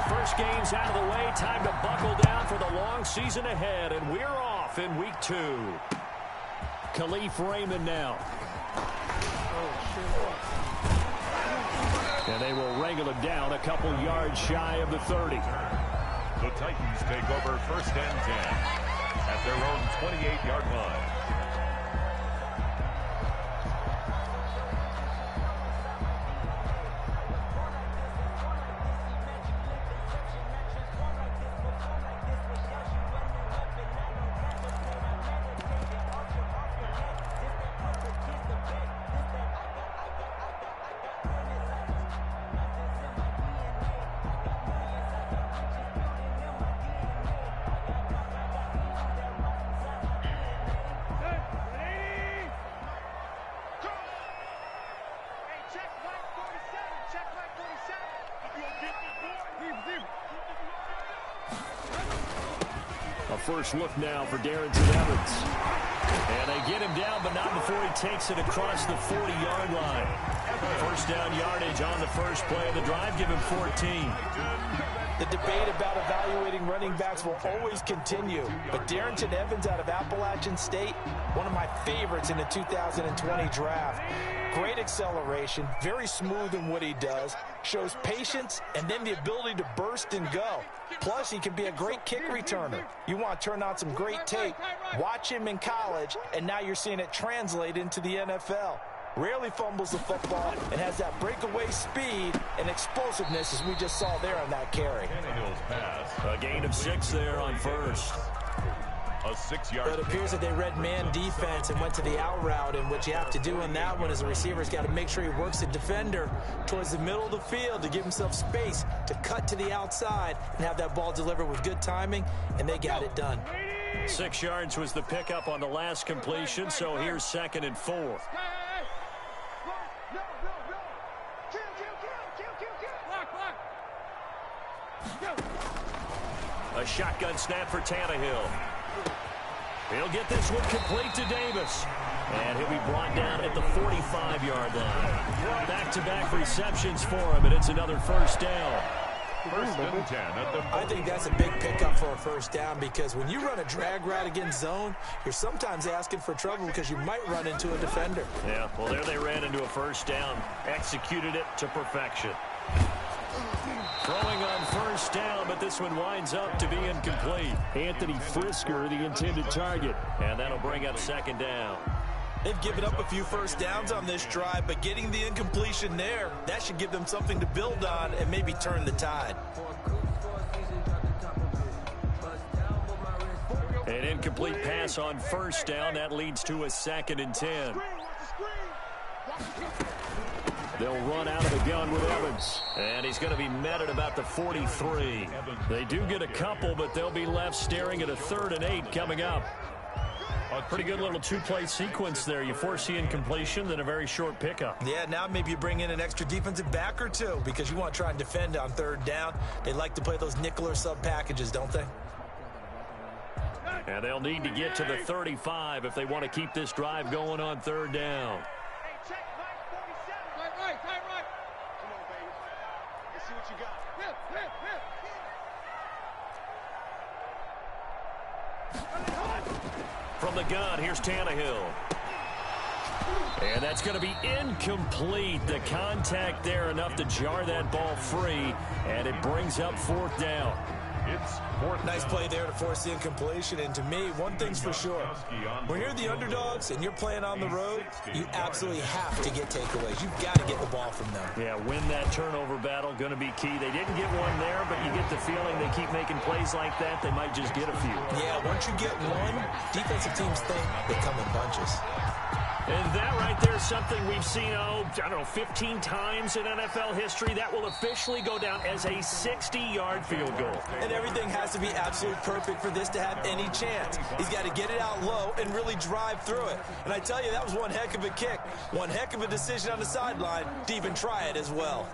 first game's out of the way. Time to buckle down for the long season ahead, and we're off in week 2. Khalif Raymond now. And they will wrangle him down a couple yards shy of the 30. The Titans take over 1st and 10 at their own 28-yard line. A first look now for Darrington Evans. And they get him down, but not before he takes it across the 40-yard line. First down yardage on the first play of the drive. Give him 14. The debate about evaluating running backs will always continue. But Darrington Evans out of Appalachian State, one of my favorites in the 2020 draft. Great acceleration, very smooth in what he does, shows patience, and then the ability to burst and go. Plus, he can be a great kick returner. You want to turn on some great tape, watch him in college, and now you're seeing it translate into the NFL. Rarely fumbles the football and has that breakaway speed and explosiveness as we just saw there on that carry. A gain of 6 there on first. A 6-yard. But it appears that they read man defense and went to the out route, and what you have to do in that one is the receiver's got to make sure he works the defender towards the middle of the field to give himself space to cut to the outside and have that ball delivered with good timing, and they got it done. 6 yards was the pickup on the last completion, so here's 2nd and 4. A shotgun snap for Tannehill. He'll get this one complete to Davis. And he'll be brought down at the 45-yard line. Back-to-back receptions for him, and it's another first down. 1st and 10 at the 40. I think that's a big pickup for a first down, because when you run a drag route against zone, you're sometimes asking for trouble because you might run into a defender. Yeah, well, there they ran into a first down. Executed it to perfection. Throwing on first down, but this one winds up to be incomplete. Anthony Frisker, the intended target. And that'll bring up 2nd down. They've given up a few first downs on this drive, but getting the incompletion there, that should give them something to build on and maybe turn the tide. An incomplete pass on first down. That leads to a 2nd and 10. They'll run out of the gun with Evans. And he's going to be met at about the 43. They do get a couple, but they'll be left staring at a 3rd and 8 coming up. A pretty good little 2-play sequence there. You force the incompletion, then a very short pickup. Yeah, now maybe you bring in an extra defensive back or two because you want to try and defend on 3rd down. They like to play those nickel or sub packages, don't they? And they'll need to get to the 35 if they want to keep this drive going on 3rd down. From the gun, here's Tannehill. And that's going to be incomplete. The contact there enough to jar that ball free, and it brings up 4th down. It's 4th nice down. play there to force the incompletion, and to me, one thing's for sure. When you're the underdogs and you're playing on the road, you absolutely have to get takeaways. You've got to get the ball from them. Yeah, win that turnover battle, going to be key. They didn't get one there, but you get the feeling they keep making plays like that, they might just get a few. Yeah, once you get one, defensive teams think they come in bunches. And that right there is something we've seen, I don't know, 15 times in NFL history. That will officially go down as a 60-yard field goal. And everything has to be absolutely perfect for this to have any chance. He's got to get it out low and really drive through it. And I tell you, that was one heck of a kick. One heck of a decision on the sideline to even try it as well.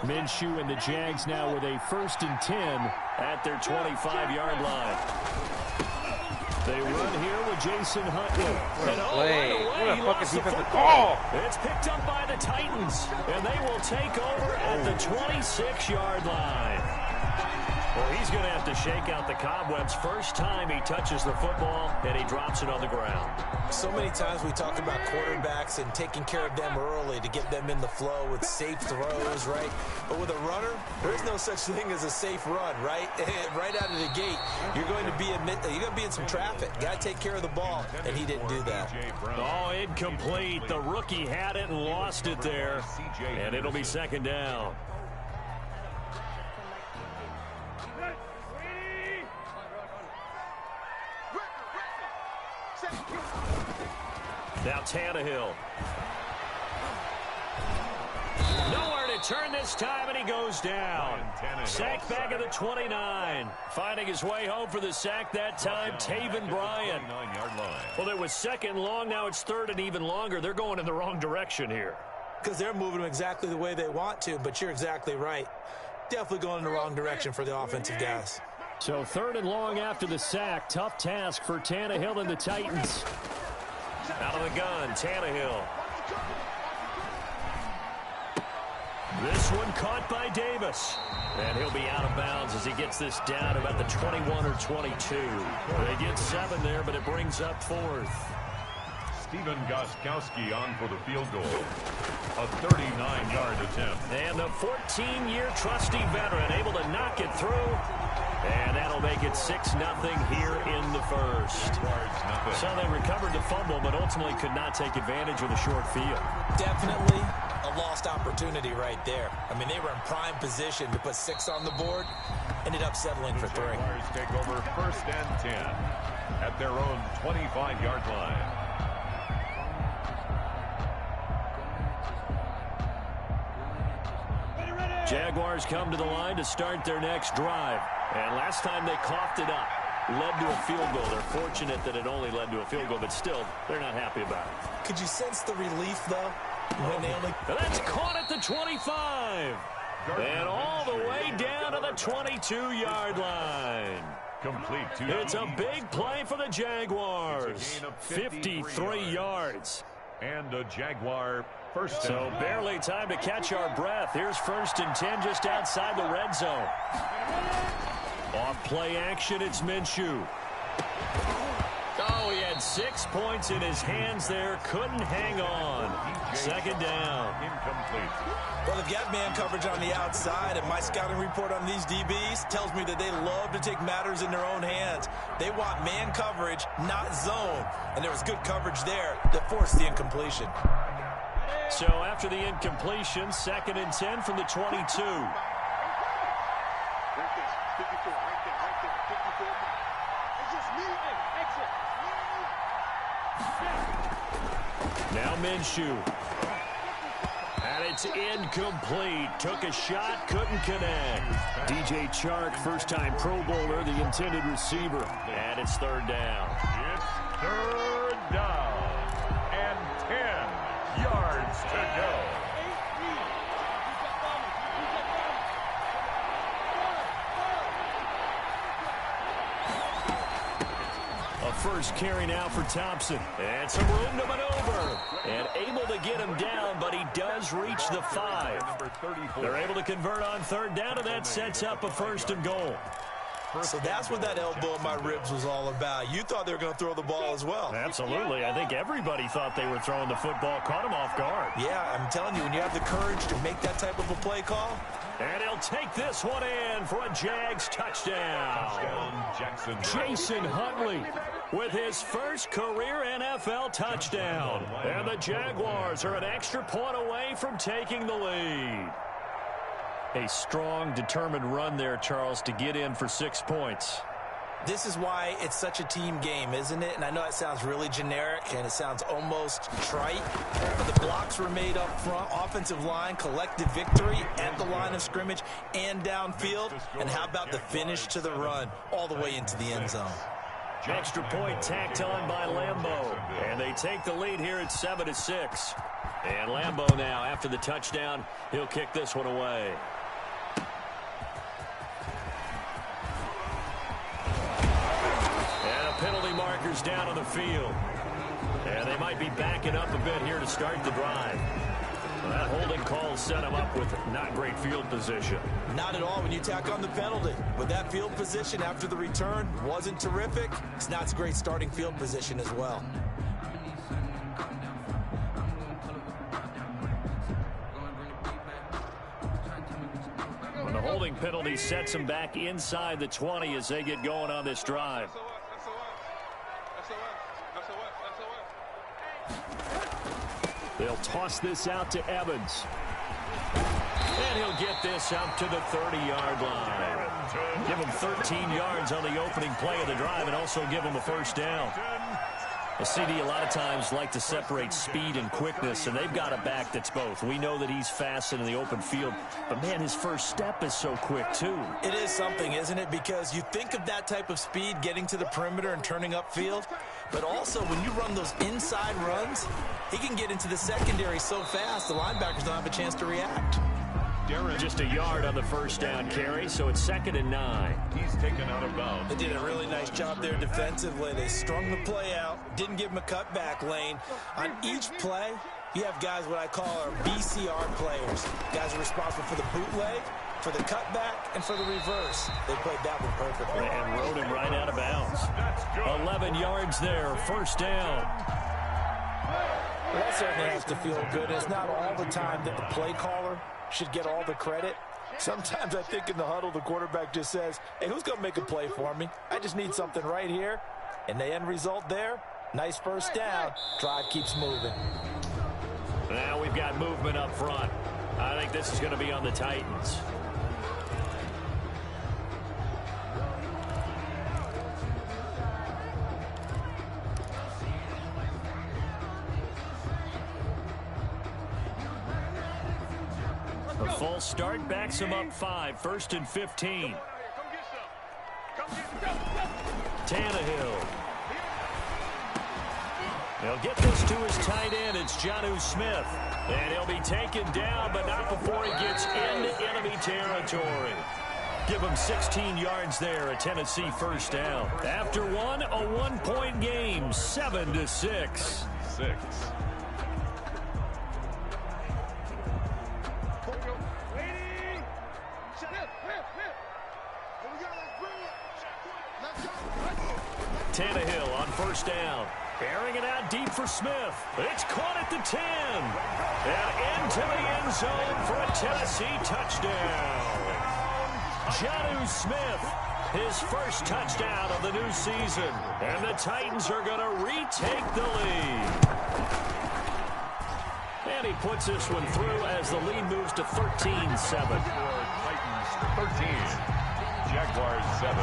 Minshew and the Jags now with a 1st and 10 at their 25-yard line. They run here with Jason Huntley. And play. right away, What a he fucking lost the defensive football. call. It's picked up by the Titans, and they will take over at the 26-yard line. Well, he's going to have to shake out the cobwebs first time he touches the football, and he drops it on the ground. So many times we talk about quarterbacks and taking care of them early to get them in the flow with safe throws, right? But with a runner, there's no such thing as a safe run, right? Right out of the gate, you're going to be in some traffic. Got to take care of the ball, and he didn't do that. Oh, incomplete. The rookie had it and lost it there, and it'll be second down. Now Tannehill. Nowhere to turn this time, and he goes down. Sack back at the 29. Finding his way home for the sack that time, Taven Bryan. Well, it was second long. Now it's third and even longer. They're going in the wrong direction here. Because they're moving them exactly the way they want to, but you're exactly right. Definitely going in the wrong direction for the offensive guys. So third and long after the sack. Tough task for Tannehill and the Titans. Out of the gun, Tannehill. This one caught by Davis. And he'll be out of bounds as he gets this down about the 21 or 22. They get 7 there, but it brings up fourth. Steven Gostkowski on for the field goal. A 39-yard attempt. And the 14-year trusty veteran able to knock it through. And that'll make it 6-0 here in the first. So they recovered the fumble, but ultimately could not take advantage of the short field. Definitely a lost opportunity right there. I mean, they were in prime position to put 6 on the board. Ended up settling for 3. Jaguars take over first and 10 at their own 25-yard line. Jaguars come to the line to start their next drive. And last time they coughed it up, led to a field goal. They're fortunate that it only led to a field goal, but still, they're not happy about it. Could you sense the relief, though? When they only... That's caught at the 25. And all the way down to the 22-yard line. Complete to It's a big play for the Jaguars. 53 yards. And a Jaguar first. So barely time to catch our breath. Here's first and 10 just outside the red zone. Off play action, it's Minshew. Oh, he had 6 points in his hands there. Couldn't hang on. Second down. Incomplete. Well, they've got man coverage on the outside, and my scouting report on these DBs tells me that they love to take matters in their own hands. They want man coverage, not zone. And there was good coverage there that forced the incompletion. So after the incompletion, second and 10 from the 22. Now Minshew. And it's incomplete. Took a shot, couldn't connect. DJ Chark, first-time Pro Bowler, the intended receiver. And it's third down. It's third down. And 10 yards to go. A first carry now for Thompson. And some room to maneuver. And able to get him down, but he does reach the 5. They're able to convert on third down, and that sets up a first and goal. So that's what that elbow in my ribs was all about. You thought they were going to throw the ball as well. Absolutely. I think everybody thought they were throwing the football. Caught him off guard. Yeah, I'm telling you, when you have the courage to make that type of a play call. And he'll take this one in for a Jags touchdown. Jason Huntley with his first career NFL touchdown. And the Jaguars are an extra point away from taking the lead. A strong, determined run there, Charles, to get in for 6 points. This is why it's such a team game, isn't it? And I know it sounds really generic and it sounds almost trite, but the blocks were made up front, offensive line, collective victory at the line of scrimmage and downfield. And how about the finish to the run all the way into the end zone? Extra point tacked on by Lambeau. And they take the lead here at 7-6. And Lambeau now, after the touchdown, he'll kick this one away. down on the field. And they might be backing up a bit here to start the drive. Well, that holding call set him up with not great field position. Not at all when you tack on the penalty. But that field position after the return wasn't terrific. It's not a great starting field position as well. And the holding penalty sets them back inside the 20 as they get going on this drive. They'll toss this out to Evans. And he'll get this up to the 30-yard line. Give him 13 yards on the opening play of the drive and also give him a first down. A CD a lot of times like to separate speed and quickness, and they've got a back that's both. We know that he's fast in the open field, but, man, his first step is so quick, too. It is something, isn't it? Because you think of that type of speed getting to the perimeter and turning upfield, but also when you run those inside runs, he can get into the secondary so fast the linebackers don't have a chance to react. Just a yard on the first down carry, so it's 2nd and 9. He's taken out of bounds. They did a really nice job there defensively. They strung the play out, didn't give him a cutback lane. On each play, you have guys what I call our BCR players. Guys are responsible for the bootleg, for the cutback, and for the reverse. They played that one perfectly. And rode him right out of bounds. 11 yards there, first down. Well, that certainly has to feel good. It's not all the time that the play caller should get all the credit. Sometimes I think in the huddle, the quarterback just says, hey, who's going to make a play for me? I just need something right here. And the end result there, nice first down. Drive keeps moving. Now we've got movement up front. I think this is going to be on the Titans. A full start backs him up 5, 1st and 15. Tannehill. He'll get this to his tight end. It's Jonnu Smith. And he'll be taken down, but not before he gets into enemy territory. Give him 16 yards there, a Tennessee first down. After one, a 1-point game, 7-6. 6. Tannehill on first down. Airing it out deep for Smith. It's caught at the 10. And into the end zone for a Tennessee touchdown. Jonnu Smith, his first touchdown of the new season. And the Titans are going to retake the lead. And he puts this one through as the lead moves to 13-7. Titans 13. Jaguars 7.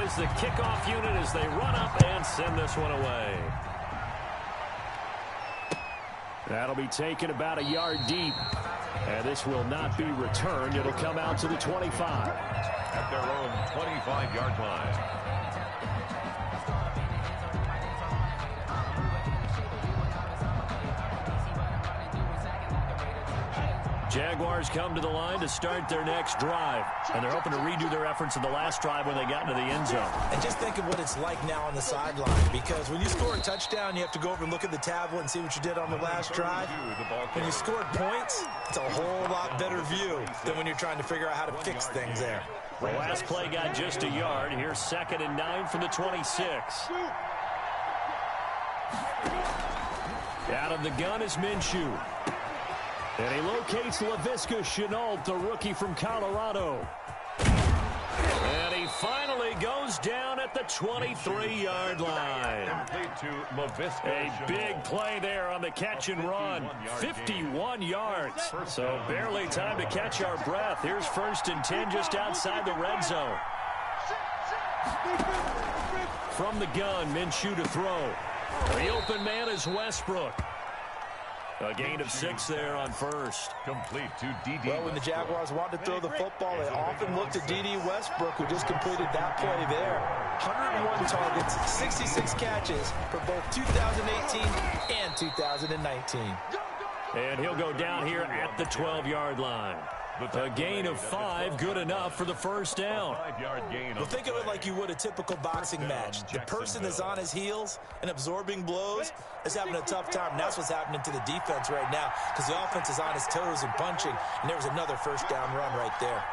Is the kickoff unit as they run up and send this one away. That'll be taken about a yard deep. And this will not be returned. It'll come out to the 25. At their own 25-yard line. Jaguars come to the line to start their next drive. And they're hoping to redo their efforts in the last drive when they got into the end zone. And just think of what it's like now on the sideline. Because when you score a touchdown, you have to go over and look at the tablet and see what you did on the last drive. When you scored points, it's a whole lot better view than when you're trying to figure out how to fix things there. The last play got just a yard. Here's 2nd and 9 from the 26. Out of the gun is Minshew. And he locates Laviska Shenault, the rookie from Colorado. And he finally goes down at the 23-yard line. A big play there on the catch and run. 51 yards. So barely time to catch our breath. Here's 1st and 10 just outside the red zone. From the gun, Minshew to throw. The open man is Westbrook. A gain of 6 there on first. Complete to D.D. Well, when the Jaguars want to throw the football, they often look to D.D. Westbrook, who just completed that play there. 101 targets, 66 catches for both 2018 and 2019. And he'll go down here at the 12-yard line. A gain of 5, good enough for the first down. Well, think of it like you would a typical boxing match. The person is on his heels and absorbing blows is having a tough time. And that's what's happening to the defense right now because the offense is on his toes and punching. And there was another first down run right there.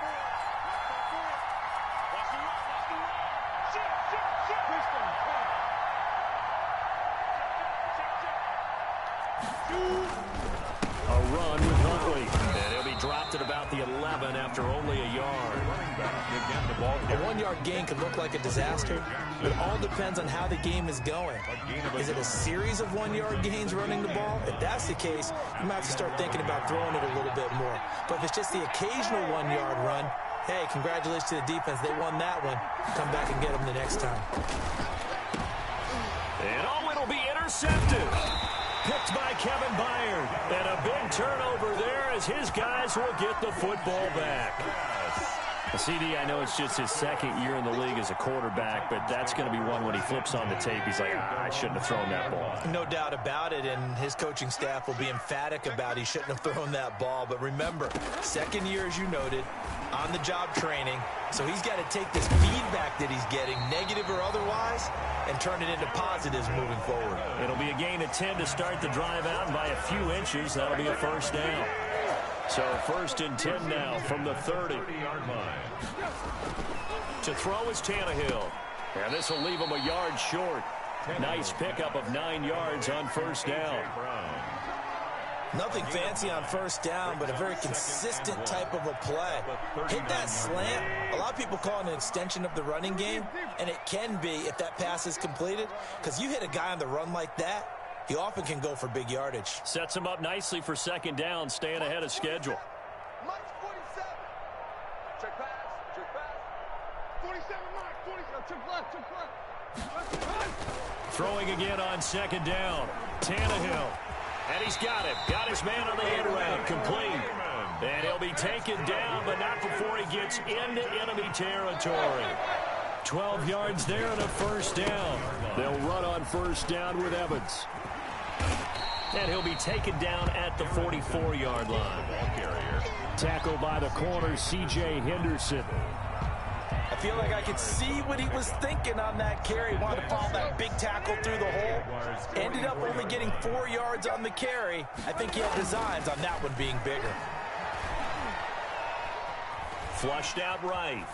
A run with Huntley. And he'll be dropped at about the 11 after only a yard. A 1-yard gain could look like a disaster. It all depends on how the game is going. Is it a series of 1-yard gains running the ball? If that's the case, you might have to start thinking about throwing it a little bit more. But if it's just the occasional 1-yard run, hey, congratulations to the defense. They won that one. Come back and get them the next time. And it'll be intercepted. Picked by Kevin Byard. And a big turnover there as his guys will get the football back. CD, I know it's just his second year in the league as a quarterback, but that's going to be one when he flips on the tape. He's like, I shouldn't have thrown that ball. No doubt about it, and his coaching staff will be emphatic about he shouldn't have thrown that ball. But remember, second year, as you noted, on-the-job training. So he's got to take this feedback that he's getting, negative or otherwise, and turn it into positives moving forward. It'll be a gain of 10 to start the drive out, and by a few inches, that'll be a first down. So 1st and 10 now from the 30-yard line. To throw is Tannehill. And this will leave him a yard short. Nice pickup of 9 yards on first down. Nothing fancy on first down, but a very consistent type of a play. Hit that slant. A lot of people call it an extension of the running game, and it can be if that pass is completed, because you hit a guy on the run like that, he often can go for big yardage. Sets him up nicely for second down, staying ahead of schedule. Mike's 47. Check pass. Check pass. 47, Mike. 47. Check left. Throwing again on second down. Tannehill. And he's got him. Got his man on the end route. Complete. And he'll be taken down, but not before he gets into enemy territory. 12 yards there and a first down. They'll run on first down with Evans. And he'll be taken down at the 44-yard line. Tackled by the corner, C.J. Henderson. I feel like I could see what he was thinking on that carry. Wanted to follow that big tackle through the hole. Ended up only getting 4 yards on the carry. I think he had designs on that one being bigger. Flushed out right.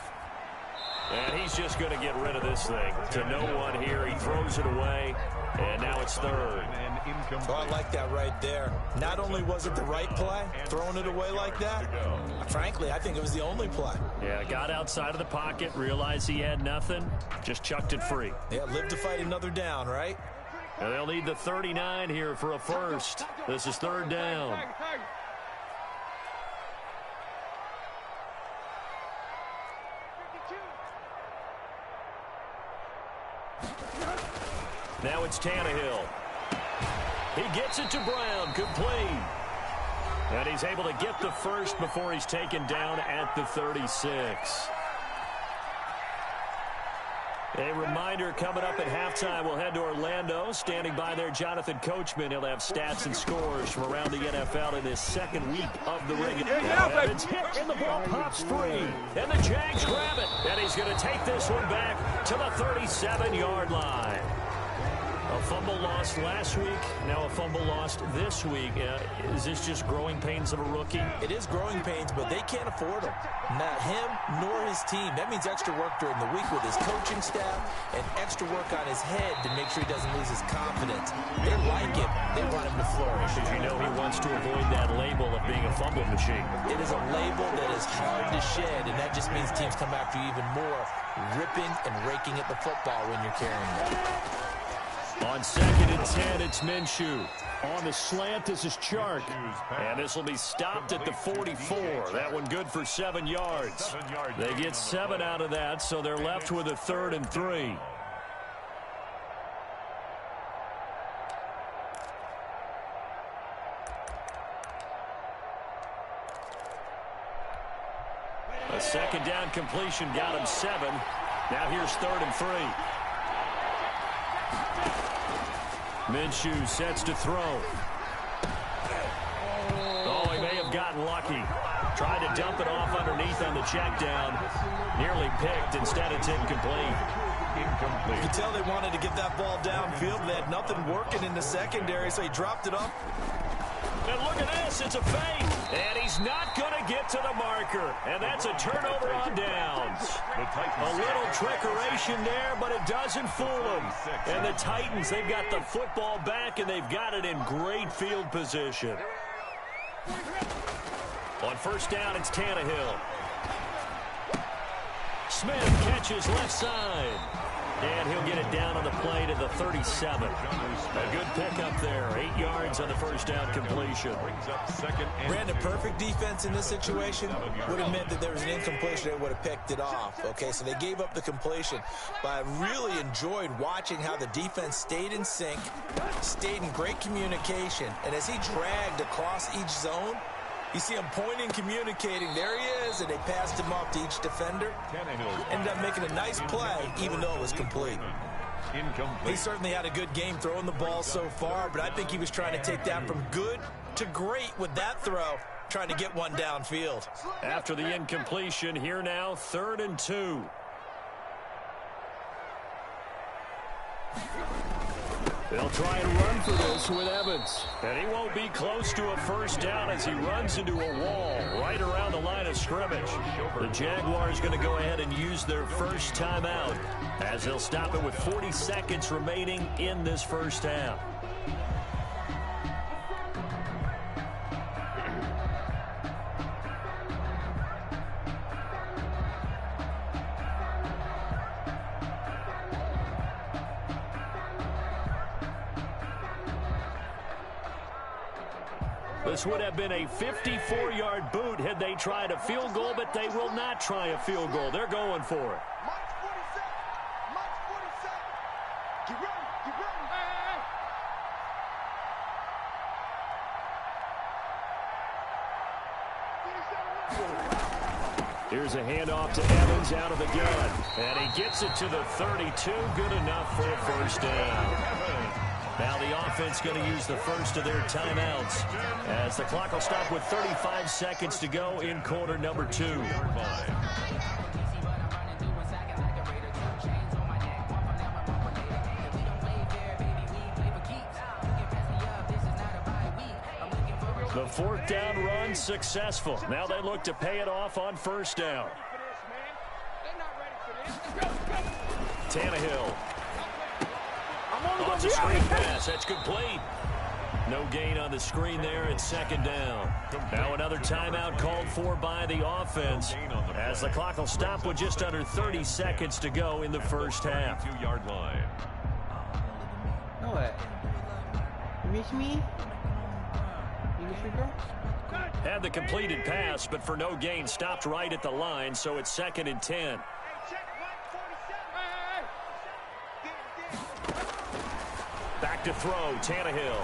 And he's just going to get rid of this thing. To no one here. He throws it away. And now it's third. Oh, I like that right there. Not only was it the right play, throwing it away like that, frankly, I think it was the only play. Yeah, got outside of the pocket, realized he had nothing, just chucked it free. Yeah, live to fight another down, right? And they'll need the 39 here for a first. This is third down. Now it's Tannehill. He gets it to Brown, complete. And he's able to get the first before he's taken down at the 36. A reminder, coming up at halftime, we'll head to Orlando. Standing by there, Jonathan Coachman. He'll have stats and scores from around the NFL in his second week of the regular. Evans hit, and the ball pops free. And the Jags grab it. And he's going to take this one back to the 37-yard line. A fumble lost last week, now a fumble lost this week. Is this just growing pains of a rookie? It is growing pains, but they can't afford them. Not him nor his team. That means extra work during the week with his coaching staff and extra work on his head to make sure he doesn't lose his confidence. They like him. They want him to flourish. Because you know he wants to avoid that label of being a fumble machine. It is a label that is hard to shed, and that just means teams come after you even more, ripping and raking at the football when you're carrying it. On second and 10, it's Minshew. On the slant, this is Chark. And this will be stopped at the 44. That one good for 7 yards. They get 7 out of that, so they're left with a 3rd and 3. A second down completion got him 7. Now here's 3rd and 3. Minshew sets to throw. Oh, he may have gotten lucky. Tried to dump it off underneath on the check down. Nearly picked. Instead, it's incomplete. You can tell they wanted to get that ball downfield. They had nothing working in the secondary, so he dropped it up. And look at this. It's a fake. And he's not going to get to the marker. And that's a turnover on downs. A little trickeration there, but it doesn't fool them. And the Titans, they've got the football back, and they've got it in great field position. On first down, it's Tannehill. Smith catches left side. And he'll get it down on the play to the 37. A good pickup there. 8 yards on the first down completion. Ran a perfect defense in this situation. Would have meant that there was an incompletion. They would have picked it off. Okay, so they gave up the completion. But I really enjoyed watching how the defense stayed in sync, stayed in great communication. And as he dragged across each zone, you see him pointing, communicating. There he is, and they passed him off to each defender. Ended up making a nice play, even though it was complete. He certainly had a good game throwing the ball so far, but I think he was trying to take that from good to great with that throw, trying to get one downfield. After the incompletion, here now, 3rd and 2. They'll try and run for this with Evans. And he won't be close to a first down as he runs into a wall right around the line of scrimmage. The Jaguars going to go ahead and use their first timeout as they'll stop it with 40 seconds remaining in this first half. This would have been a 54-yard boot had they tried a field goal, but they will not try a field goal. They're going for it. March 47. March 47. Get ready. Get ready. Hey, hey. Here's a handoff to Evans out of the gun. And he gets it to the 32. Good enough for a first down. Now the offense going to use the first of their timeouts as the clock will stop with 35 seconds to go in quarter number 2. The 4th down run successful. Now they look to pay it off on first down. Tannehill. Off the screen pass. That's complete. No gain on the screen there. It's 2nd down. Now another timeout called for by the offense as the clock will stop with just under 30 seconds to go in the first half. 2-yard line. No way. You miss me? You miss me, bro? Had the completed pass, but for no gain, stopped right at the line, so it's 2nd and 10. Back to throw, Tannehill.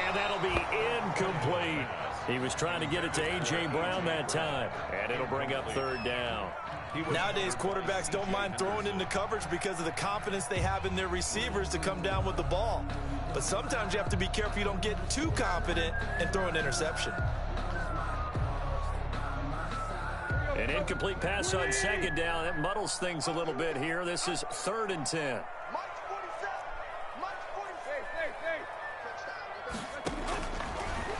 And that'll be incomplete. He was trying to get it to A.J. Brown that time. And it'll bring up 3rd down. Nowadays, quarterbacks don't mind throwing into coverage because of the confidence they have in their receivers to come down with the ball. But sometimes you have to be careful you don't get too confident and throw an interception. An incomplete pass on 2nd down. That muddles things a little bit here. This is 3rd and 10.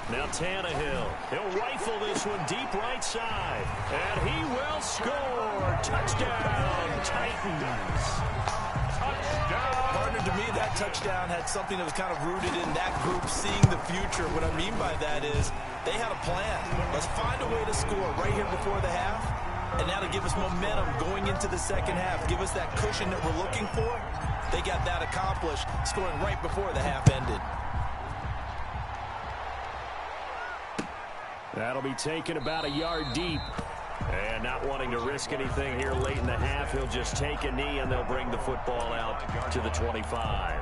Now Tannehill. He'll rifle this one deep right side. And he will score. Touchdown, Titans. Touchdown. Partner, to me, that touchdown had something that was kind of rooted in that group seeing the future. What I mean by that is they had a plan. Let's find a way to score right here before the half. And now to give us momentum going into the second half, give us that cushion that we're looking for. They got that accomplished, scoring right before the half ended. That'll be taken about a yard deep. And not wanting to risk anything here late in the half, he'll just take a knee and they'll bring the football out to the 25.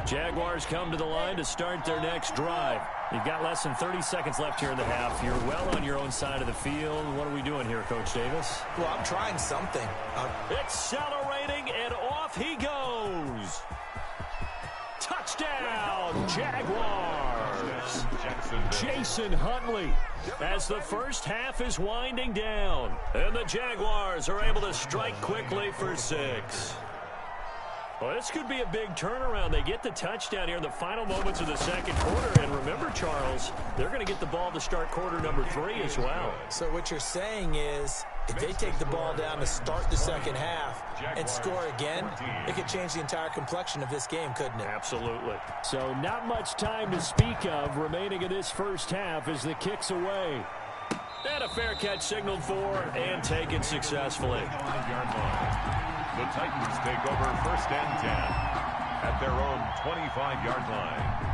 Jaguars come to the line to start their next drive. You've got less than 30 seconds left here in the half. You're well on your own side of the field. What are we doing here, Coach Davis? Well, I'm trying something. Accelerating, and off he goes. Touchdown, Jaguars. Jason Huntley, as the first half is winding down. And the Jaguars are able to strike quickly for 6. Well, this could be a big turnaround. They get the touchdown here in the final moments of the second quarter. And remember, Charles, they're going to get the ball to start quarter number 3 as well. So what you're saying is, if they take the ball down to start the second half and score again, it could change the entire complexion of this game, couldn't it? Absolutely. So not much time to speak of remaining in this first half as the kick's away. And a fair catch signaled for and taken successfully. The Titans take over 1st and 10 at their own 25-yard line.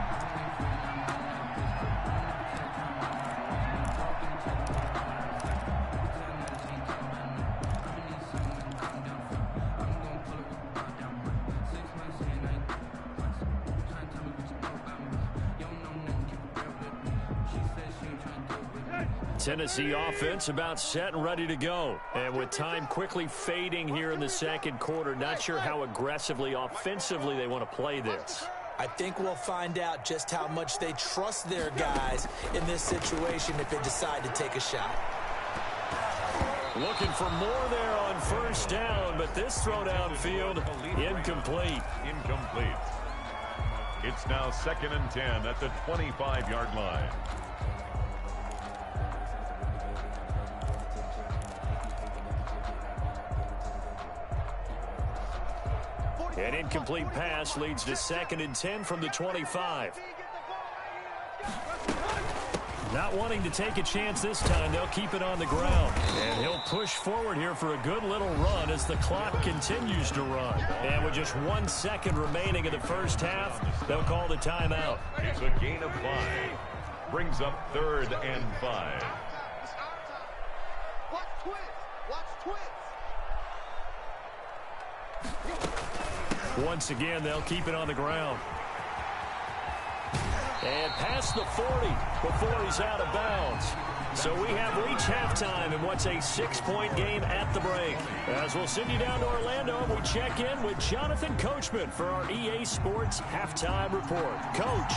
Tennessee offense about set and ready to go. And with time quickly fading here in the second quarter, not sure how aggressively, offensively they want to play this. I think we'll find out just how much they trust their guys in this situation if they decide to take a shot. Looking for more there on 1st down, but this throw downfield, incomplete. It's now 2nd and 10 at the 25-yard line. An incomplete pass leads to 2nd and 10 from the 25. Not wanting to take a chance this time, they'll keep it on the ground. And he'll push forward here for a good little run as the clock continues to run. And with just 1 second remaining in the first half, they'll call the timeout. It's a gain of 5. Brings up 3rd and 5. Watch twist. Watch twist. Once again, they'll keep it on the ground. And past the 40 before he's out of bounds. So we have reached halftime in what's a 6-point game at the break. As we'll send you down to Orlando, we check in with Jonathan Coachman for our EA Sports Halftime Report. Coach,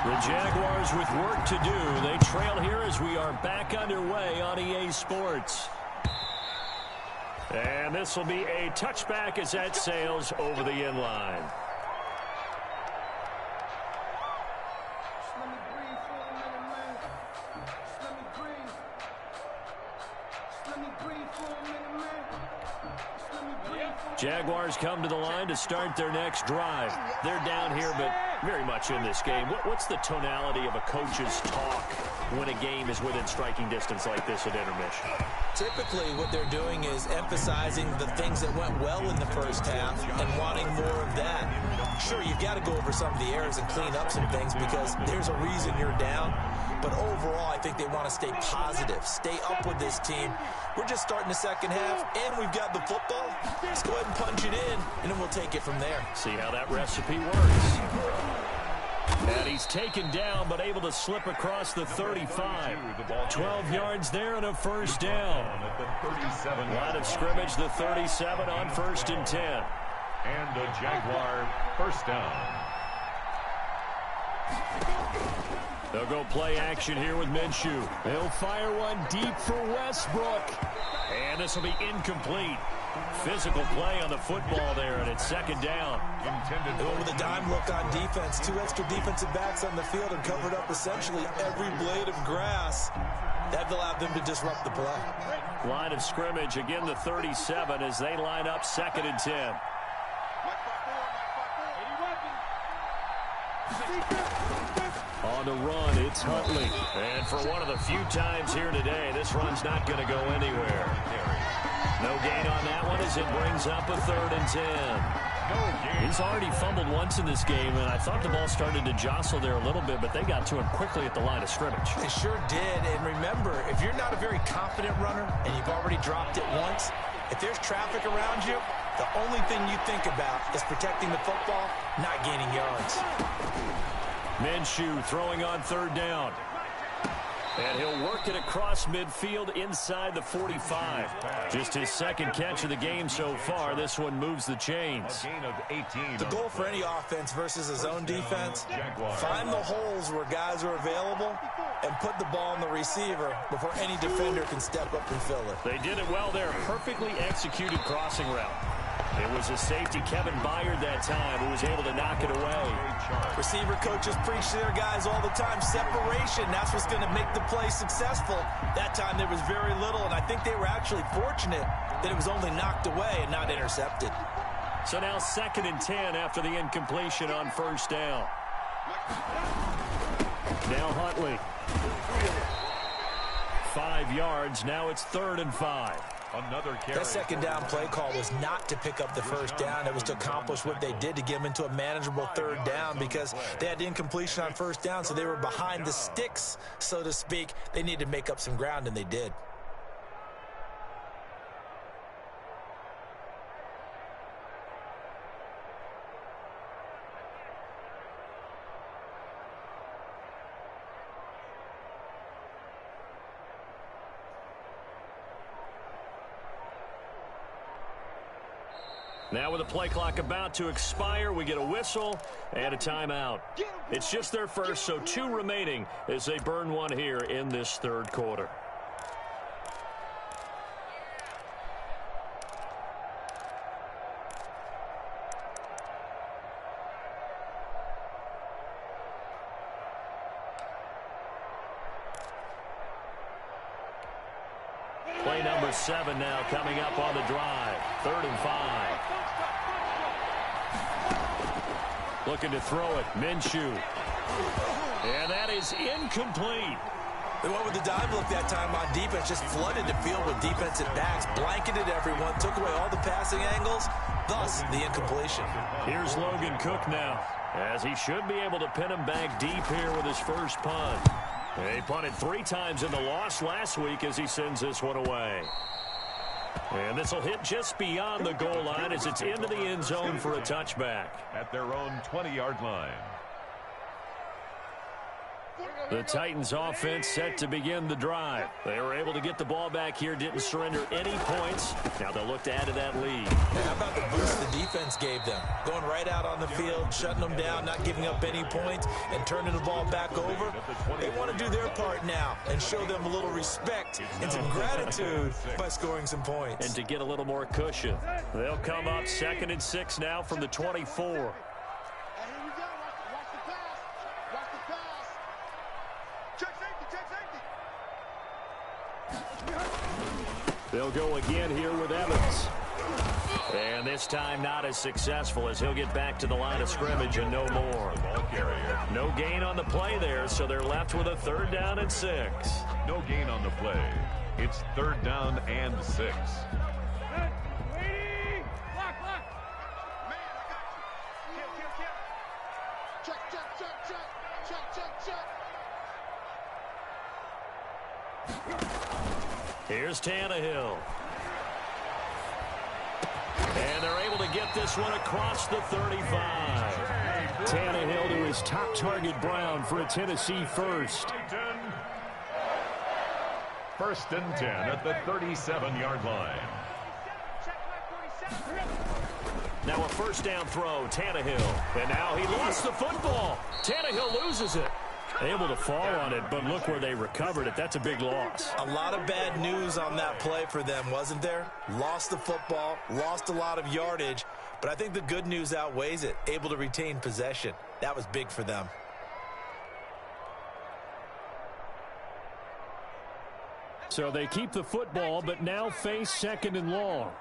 the Jaguars with work to do. They trail here as we are back underway on EA Sports. And this will be a touchback as that sails over the end line. Jaguars come to the line to start their next drive. They're down here, but very much in this game. What's the tonality of a coach's talk when a game is within striking distance like this at intermission? Typically, what they're doing is emphasizing the things that went well in the first half and wanting more of that. Sure, you've got to go over some of the errors and clean up some things because there's a reason you're down. But overall, I think they want to stay positive, stay up with this team. We're just starting the second half, and we've got the football. Let's go ahead and punch it in, and then we'll take it from there. See how that recipe works. And he's taken down, but able to slip across the 35. 12 yards there and a 1st down. Line of scrimmage, the 37 on 1st and 10. And a Jaguar 1st down. They'll go play action here with Minshew. They'll fire one deep for Westbrook. And this will be incomplete. Physical play on the football there, and it's 2nd down. Going with a dime look on defense. 2 extra defensive backs on the field and covered up essentially every blade of grass. That allowed them to disrupt the play. Line of scrimmage, again the 37 as they line up 2nd and 10. On the run, it's Huntley. And for one of the few times here today, this run's not going to go anywhere. No gain on that one as it brings up a 3rd and 10. He's already fumbled once in this game, and I thought the ball started to jostle there a little bit, but they got to him quickly at the line of scrimmage. They sure did. And remember, if you're not a very confident runner and you've already dropped it once, if there's traffic around you, the only thing you think about is protecting the football, not gaining yards. Minshew throwing on 3rd down. And he'll work it across midfield inside the 45. Just his second catch of the game so far. This one moves the chains. A gain of 18. The goal for any offense versus a zone defense, find the holes where guys are available and put the ball on the receiver before any defender can step up and fill it. They did it well there. Perfectly executed crossing route. It was a safety, Kevin Byard, that time, who was able to knock it away. Receiver coaches preach to their guys all the time. Separation, that's what's going to make the play successful. That time there was very little, and I think they were actually fortunate that it was only knocked away and not intercepted. So now 2nd and 10 after the incompletion on first down. Now Huntley. 5 yards. Now it's 3rd and 5. Another carry. That second down play call was not to pick up the first down. It was to accomplish what they did to get them into a manageable 3rd down because they had the incompletion on first down, so they were behind the sticks, so to speak. They needed to make up some ground, and they did. Now with the play clock about to expire, we get a whistle and a timeout. It's just their first, so 2 remaining as they burn one here in this 3rd quarter. Play number 7 now coming up on the drive. 3rd and 5. Looking to throw it. Minshew. And that is incomplete. They went with the dive look that time on defense, just flooded the field with defensive backs, blanketed everyone, took away all the passing angles, thus the incompletion. Here's Logan Cook now, as he should be able to pin him back deep here with his first punt. He punted 3 times in the loss last week as he sends this one away. And this will hit just beyond the goal line as it's into the end zone for a touchback. At their own 20-yard line. The Titans offense set to begin the drive. They were able to get the ball back here, didn't surrender any points. Now they'll look to add to that lead. How about the boost the defense gave them? Going right out on the field, shutting them down, not giving up any points, and turning the ball back over. They want to do their part now and show them a little respect and some gratitude by scoring some points. And to get a little more cushion. They'll come up 2nd and 6 now from the 24. They'll go again here with Evans. And this time not as successful as he'll get back to the line of scrimmage and no more. No gain on the play there, so they're left with a 3rd down and 6. No gain on the play. It's 3rd down and 6. Here's Tannehill. And they're able to get this one across the 35. Tannehill to his top target, Brown, for a Tennessee first. 1st and 10 at the 37-yard line. Now a 1st down throw, Tannehill. And now he lost the football. Tannehill loses it. Able to fall on it, but look where they recovered it. That's a big loss. A lot of bad news on that play for them, wasn't there? Lost the football, lost a lot of yardage, but I think the good news outweighs it. Able to retain possession. That was big for them. So they keep the football, but now face 2nd and long.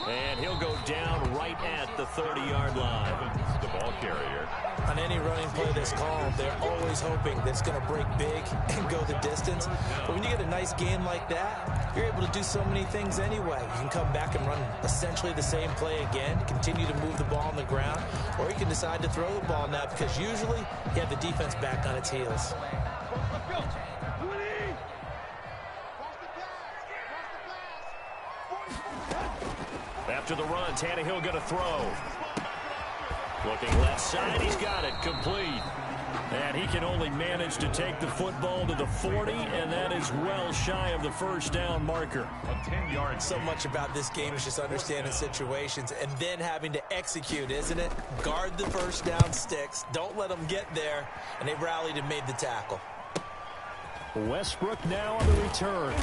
And he'll go down right at the 30-yard line. The ball carrier. On any running play that's called, they're always hoping that it's going to break big and go the distance. But when you get a nice gain like that, you're able to do so many things anyway. You can come back and run essentially the same play again, continue to move the ball on the ground, or you can decide to throw the ball now because usually you have the defense back on its heels. After the run, Tannehill going to throw. Looking left side, he's got it, complete. And he can only manage to take the football to the 40, and that is well shy of the first down marker. A 10-yard. So much about this game is just understanding situations and then having to execute, isn't it? Guard the first down sticks. Don't let them get there. And they rallied and made the tackle. Westbrook now on the return.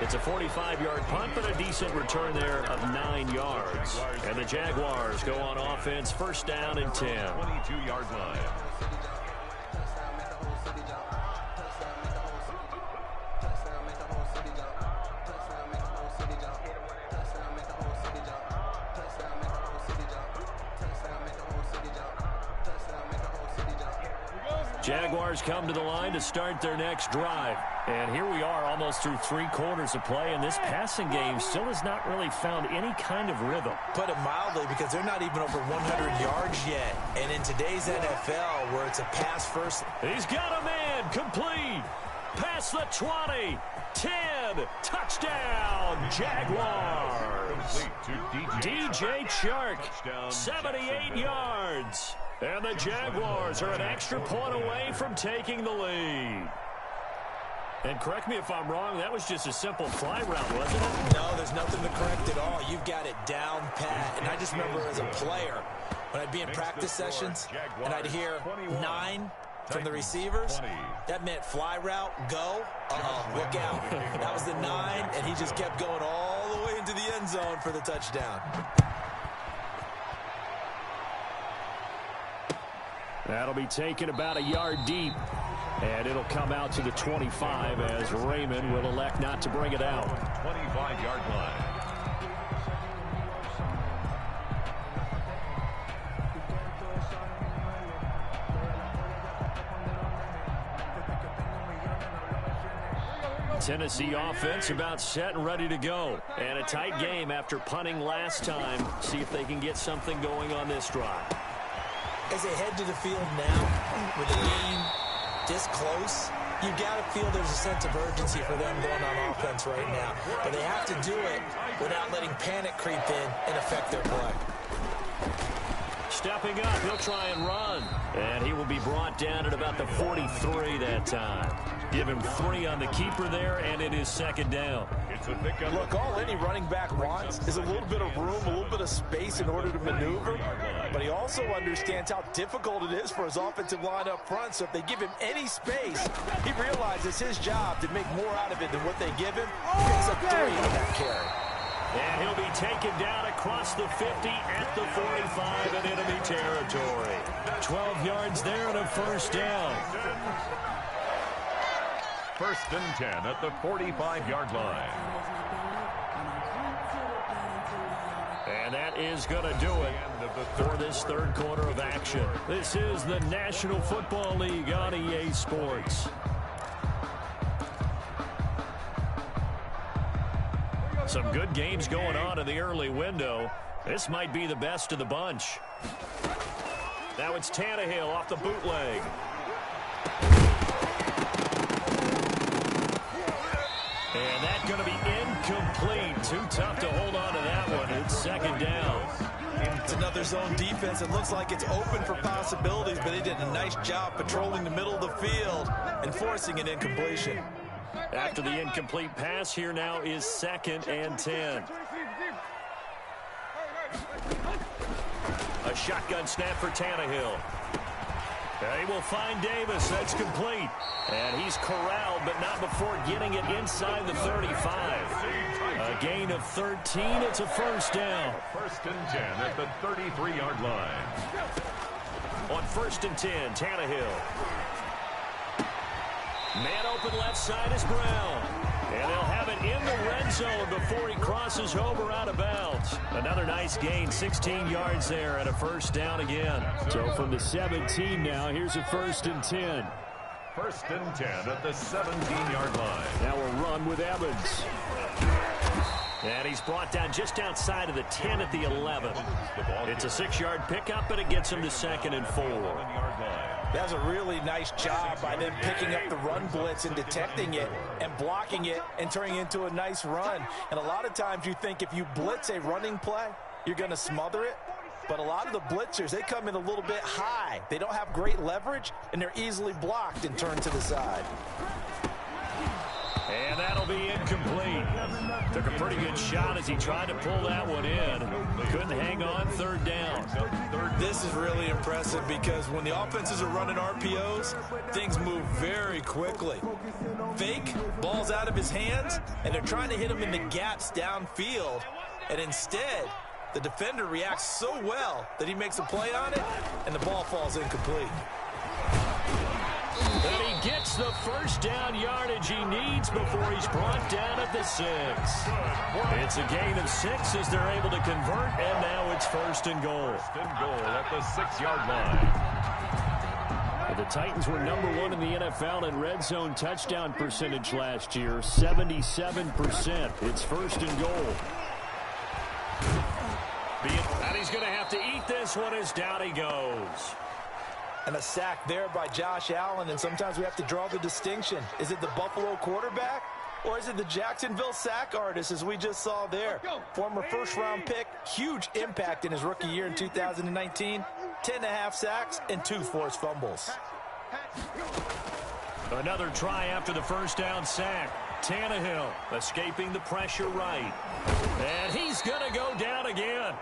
It's a 45-yard punt, but a decent return there of 9 yards. And the Jaguars go on offense, first down and 10. 22-yard line. Jaguars come to the line to start their next drive. And here we are almost through 3 quarters of play, and this passing game still has not really found any kind of rhythm. Put it mildly, because they're not even over 100 yards yet. And in today's NFL, where it's a pass first. He's got a man, complete. Past the 20, 10, touchdown, Jaguars. DJ Chark, 78 yards. And the Jaguars are an extra point away from taking the lead. And correct me if I'm wrong, that was just a simple fly route, wasn't it? No, there's nothing to correct at all. You've got it down pat. And I just remember as a player, when I'd be in practice sessions, and I'd hear 9 from the receivers, that meant fly route, go, look out. That was the 9, and he just kept going all the way into the end zone for the touchdown. That'll be taken about a yard deep. And it'll come out to the 25 as Raymond will elect not to bring it out. 25-yard line. Tennessee offense about set and ready to go. And a tight game after punting last time. See if they can get something going on this drive. As they head to the field now, with the game this close, you've got to feel there's a sense of urgency for them going on offense right now. But they have to do it without letting panic creep in and affect their play. Stepping up, he'll try and run. And he will be brought down at about the 43 that time. Give him 3 on the keeper there, and it is second down. Look, all any running back wants is a little bit of room, a little bit of space in order to maneuver. But he also understands how difficult it is for his offensive line up front. So if they give him any space, he realizes his job to make more out of it than what they give him. Picks up 3 on that carry. And he'll be taken down across the 50 at the 45 in enemy territory. 12 yards there and a first down. First and 10 at the 45-yard line. And that is going to do it for this third quarter of action. This is the National Football League on EA Sports. Some good games going on in the early window. This might be the best of the bunch. Now it's Tannehill off the bootleg. And that's going to be incomplete. Too tough to hold on to that one. It's second down. It's another zone defense. It looks like it's open for possibilities, but they did a nice job patrolling the middle of the field and forcing an incompletion. After the incomplete pass, here now is second and 10. A shotgun snap for Tannehill. He will find Davis. That's complete. And he's corralled, but not before getting it inside the 35. A gain of 13. It's a first down. First and 10 at the 33-yard line. On first and 10, Tannehill. Man open left side is Brown. And they'll have it in the red zone before he crosses over out of bounds. Another nice gain, 16 yards there, and a first down again. So from the 17 now, here's a first and 10. First and 10 at the 17-yard line. Now a run with Evans. And he's brought down just outside of the 10 at the 11. It's a 6-yard pickup, but it gets him to second and 4. 11-yard line. That's a really nice job by them picking up the run blitz and detecting it and blocking it and turning it into a nice run. And a lot of times you think if you blitz a running play, you're going to smother it. But a lot of the blitzers, they come in a little bit high. They don't have great leverage, and they're easily blocked and turned to the side. And that'll be incomplete. Took a pretty good shot as he tried to pull that one in. Couldn't hang on, third down. This is really impressive because when the offenses are running RPOs, things move very quickly. Fake, ball's out of his hands, and they're trying to hit him in the gaps downfield. And instead, the defender reacts so well that he makes a play on it, and the ball falls incomplete. And he gets the first down yardage he needs before he's brought down at the 6. It's a gain of 6 as they're able to convert, and now it's first and goal. First and goal at the 6-yard line. The Titans were #1 in the NFL in red zone touchdown percentage last year, 77%. It's first and goal. And he's going to have to eat this one as down he goes. And a sack there by Josh Allen, and sometimes we have to draw the distinction. Is it the Buffalo quarterback, or is it the Jacksonville sack artist, as we just saw there? Former first-round pick, huge impact in his rookie year in 2019, 10.5 sacks and 2 forced fumbles. Another try after the first down sack. Tannehill escaping the pressure right. And he's going to go down again.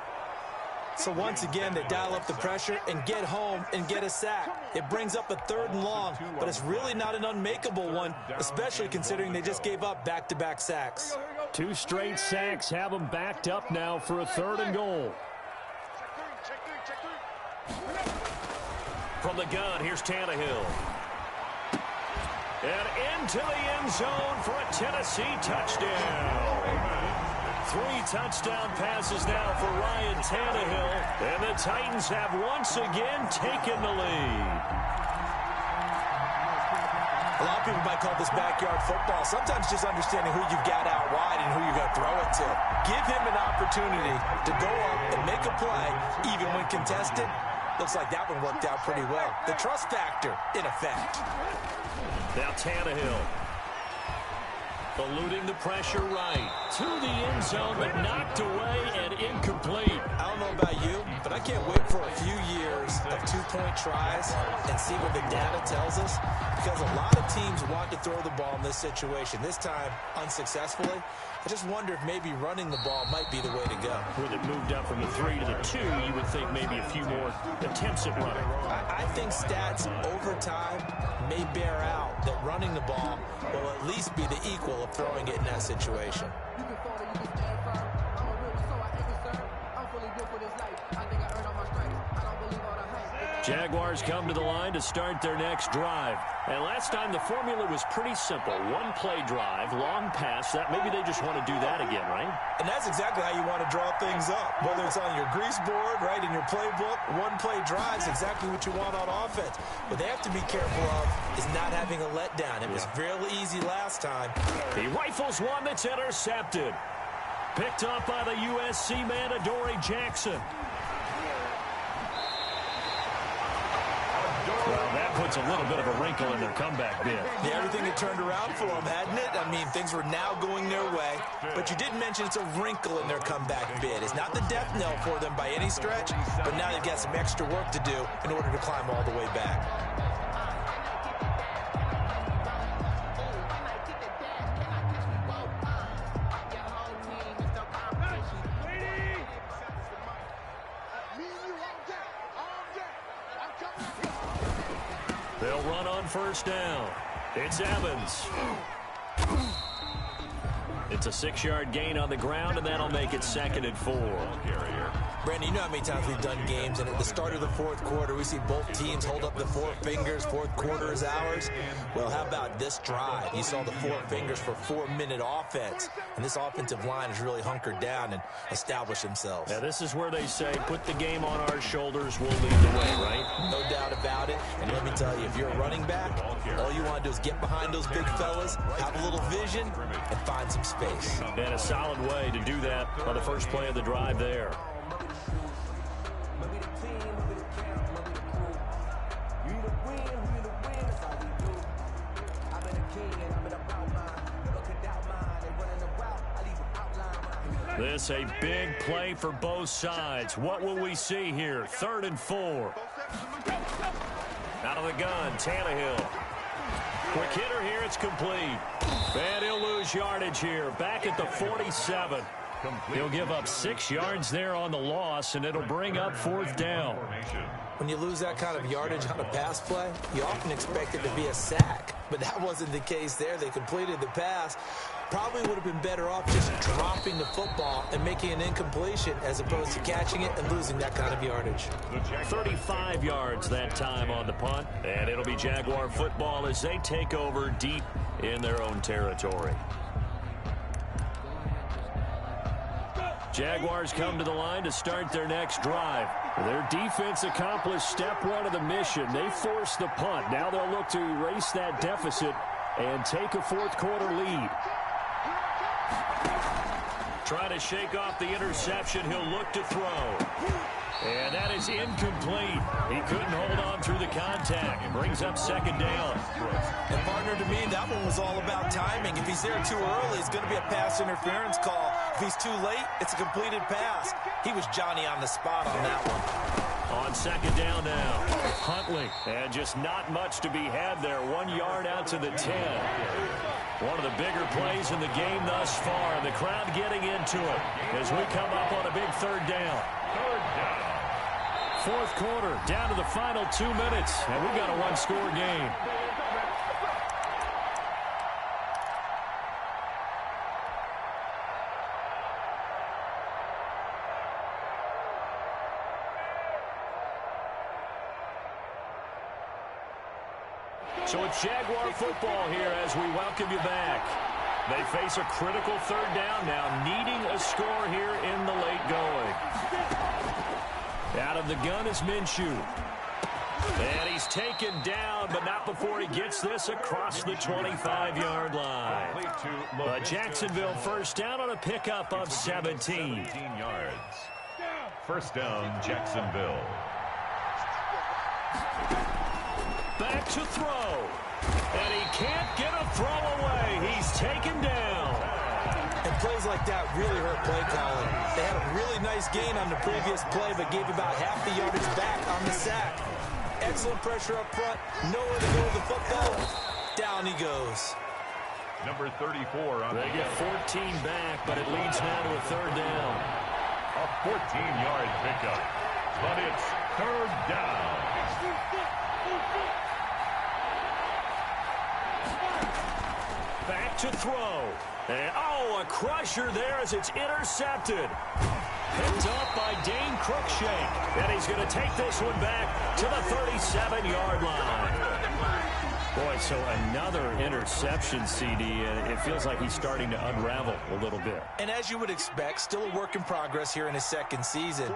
So once again, they dial up the pressure and get home and get a sack. It brings up a 3rd and long, but it's really not an unmakeable one, especially considering they just gave up back-to-back sacks. 2 straight sacks have them backed up now for a 3rd and goal. From the gun, here's Tannehill. And into the end zone for a Tennessee touchdown. 3 touchdown passes now for Ryan Tannehill, and the Titans have once again taken the lead. A lot of people might call this backyard football. Sometimes just understanding who you've got out wide and who you're going to throw it to. Give him an opportunity to go up and make a play, even when contested. Looks like that one worked out pretty well. The trust factor, in effect. Now Tannehill. Eluding the pressure right. To the end zone, but knocked away and incomplete. I don't know about you, but I can't wait for a few years of 2-point tries and see what the data tells us. Because a lot of teams want to throw the ball in this situation. This time, unsuccessfully. I just wonder if maybe running the ball might be the way to go. With it moved up from the 3 to the 2, you would think maybe a few more attempts at running. I think stats over time may bear out that running the ball will at least be the equal of throwing it in that situation. Jaguars come to the line to start their next drive. And last time the formula was pretty simple. 1-play drive, long pass. That maybe they just want to do that again, right? And that's exactly how you want to draw things up. Whether it's on your grease board, right, in your playbook, 1-play drive is exactly what you want on offense. What they have to be careful of is not having a letdown. It was fairly easy last time. He rifles one that's intercepted. Picked up by the USC man, Adoree Jackson. Well, that puts a little bit of a wrinkle in their comeback bid. Yeah, everything had turned around for them, hadn't it? I mean, things were now going their way. But you didn't mention it's a wrinkle in their comeback bid. It's not the death knell for them by any stretch, but now they've got some extra work to do in order to climb all the way back. They'll run on first down. It's Evans. It's a 6-yard gain on the ground, and that'll make it 2nd and 4. Brandon, you know how many times we've done games, and at the start of the 4th quarter, we see both teams hold up the 4 fingers. 4th quarter is ours. Well, how about this drive? You saw the 4 fingers for 4-minute offense, and this offensive line has really hunkered down and established themselves. Now, this is where they say, put the game on our shoulders, we'll lead the way, right? No doubt about it. And let me tell you, if you're a running back, all you want to do is get behind those big fellas, have a little vision, and find some space. And a solid way to do that on the first play of the drive there. This a big play for both sides. What will we see here? 3rd and 4. Out of the gun, Tannehill. Quick hitter here, it's complete. And he'll lose yardage here, back at the 47. He'll give up 6 yards there on the loss, and it'll bring up 4th down. When you lose that kind of yardage on a pass play, you often expect it to be a sack. But that wasn't the case there. They completed the pass. Probably would have been better off just dropping the football and making an incompletion as opposed to catching it and losing that kind of yardage. 35 yards that time on the punt, and it'll be Jaguar football as they take over deep in their own territory. Jaguars come to the line to start their next drive. Their defense accomplished step 1 of the mission. They forced the punt. Now they'll look to erase that deficit and take a 4th quarter lead. Trying to shake off the interception. He'll look to throw. And that is incomplete. He couldn't hold on through the contact. It brings up 2nd down. And partner, to me, that one was all about timing. If he's there too early, it's going to be a pass interference call. If he's too late, it's a completed pass. He was Johnny on the spot on that one. On 2nd down now, Huntley. And just not much to be had there. 1 yard out to the 10. One of the bigger plays in the game thus far. And the crowd getting into it as we come up on a big 3rd down. 4th quarter, down to the final 2 minutes. And we've got a 1-score game. So it's Jaguar football here as we welcome you back. They face a critical 3rd down now, needing a score here in the late going. Out of the gun is Minshew. And he's taken down, but not before he gets this across the 25-yard line. But Jacksonville 1st down on a pickup of 17 yards. 1st down, Jacksonville. Back to throw. And he can't get a throw away. He's taken down. And plays like that really hurt play calling. They had a really nice gain on the previous play, but gave about half the yardage back on the sack. Excellent pressure up front. Nowhere to go with the football. Down he goes. Number 34 on They get 14 back, but it leads now to a 3rd down. A 14-yard pickup. But it's 3rd down. Back to throw. And, a crusher there as it's intercepted. Picked up by Dane Cruikshank. And he's going to take this one back to the 37-yard line. Boy, so another interception, CD, and it feels like he's starting to unravel a little bit. And as you would expect, still a work in progress here in his 2nd season.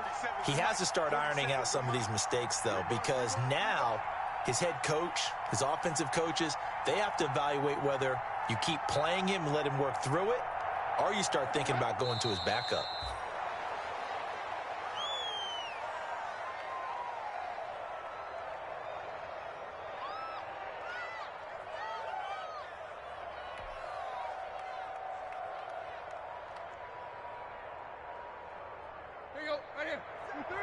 He has to start ironing out some of these mistakes, though, because now his head coach, his offensive coaches, they have to evaluate whether you keep playing him and let him work through it, or you start thinking about going to his backup. Here you go, right here. 30.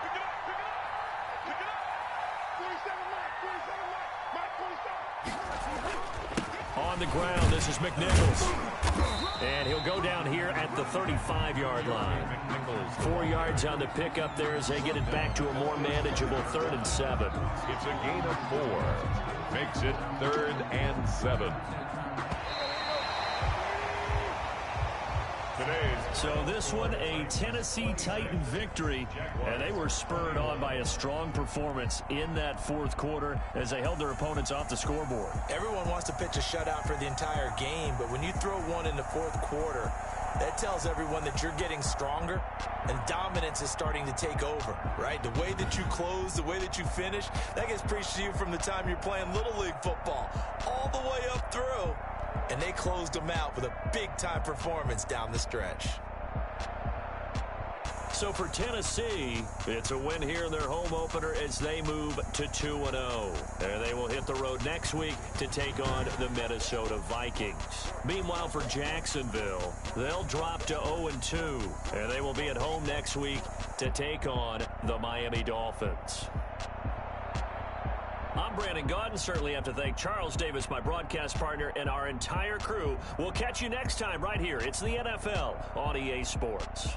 Pick it up, pick it up. Pick it up. 27 Mike, 27 Mike, 27. On the ground, this is McNichols. And he'll go down here at the 35-yard line. 4 yards on the pickup there as they get it back to a more manageable 3rd and 7. It's a gain of 4. Makes it 3rd and 7. So this one, a Tennessee Titan victory, and they were spurred on by a strong performance in that 4th quarter as they held their opponents off the scoreboard. Everyone wants to pitch a shutout for the entire game, but when you throw one in the 4th quarter, that tells everyone that you're getting stronger and dominance is starting to take over, right? The way that you close, the way that you finish, that gets preached to you from the time you're playing Little League football all the way up through. And they closed them out with a big-time performance down the stretch. So for Tennessee, it's a win here in their home opener as they move to 2-0. And they will hit the the road next week to take on the Minnesota Vikings. Meanwhile, for Jacksonville, they'll drop to 0-2, and they will be at home next week to take on the Miami Dolphins. I'm Brandon Gaudin. Certainly have to thank Charles Davis, my broadcast partner, and our entire crew. We'll catch you next time right here. It's the NFL on EA Sports.